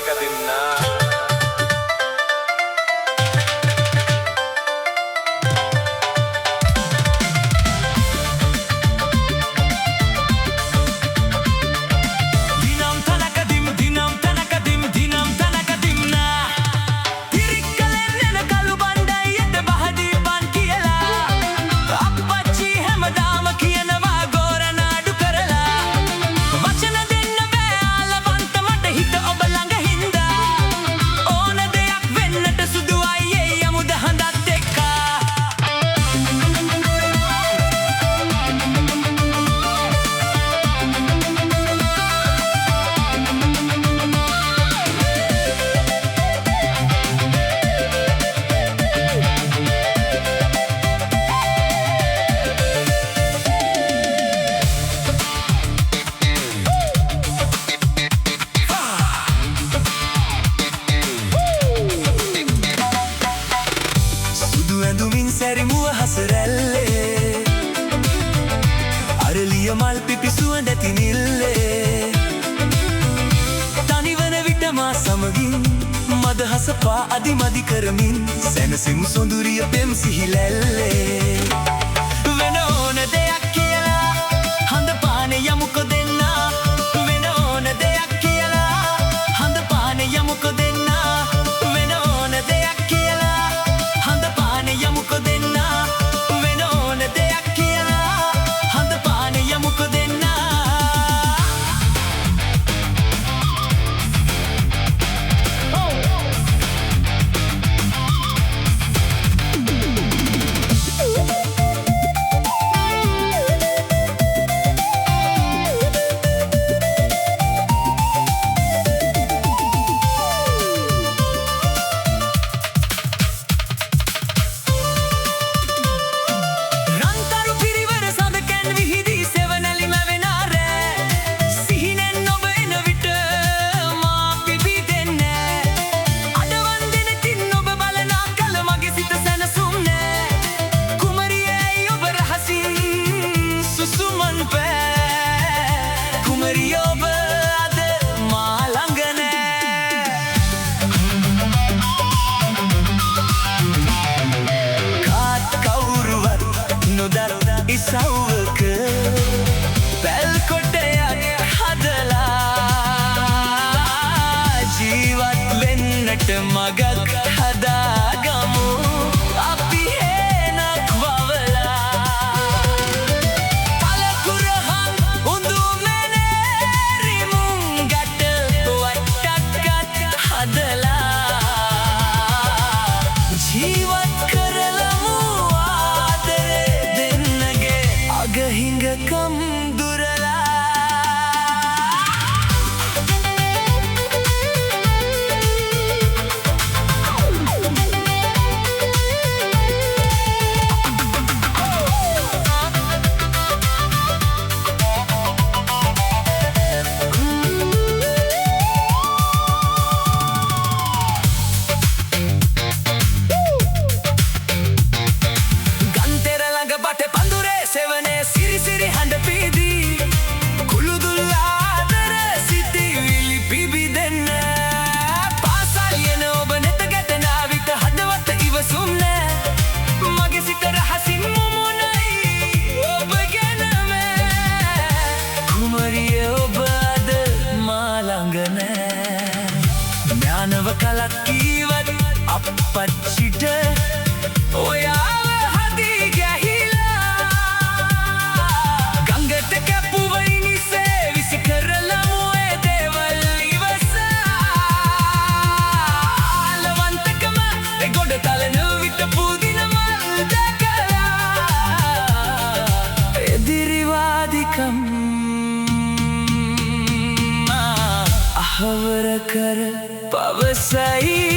තැනක ඇඳුමින් සැරිමුව හසරැල්ලේ අරලිය මල් පිපි සුවඳ ඇති නිල්ලේ තනිවන විට මා සමගින් මදහස පා අදිමදි කරමින් සැනසෙමු සොඳුරිය පෙම් සිහිලැල්ලේ වෙන ඕන දෙයක් කියලා හඳ පානේ යමුකෝ දෙන්නා වෙන ඕන දෙයක් කියලා හඳ පානේ යමුකෝ දෙන්නා වෙන ඕන දෙයක් කියලා හඳ පානේ යමුකෝ දෙන්නා වෙන ඕන දෙයක් කියලා හඳ පානේ යමුකෝ දෙන්නා ඉසව්වක පැල් කොටයක් හදලා ජීවත් වෙන්නට මගක් හදාගමු අපි හේනක් වවලා පළකුරහන් උඳුමැනේරිමුන් ගැට වට්ටක්කත් හදලා ජීවත් කරලමු අගහිඟකම් දුරලා සිරි හඬ පීදී කුළුදුල් ආදර සිතිවිලි පිබිදෙන්න පාසල් යන ඔබ නෙත ගැටෙනා විට හදවත ඉවසුම් නෑ මගේ සිත රහසින් මුමුණයි ඔබ ගැනම කුමරිය ඔබ අද මා ළඟ නෑ ඥානව කලක් කීවත් අප්පච්චිට ඔයාව හදී ගැහිලා අහවර කර පවසයි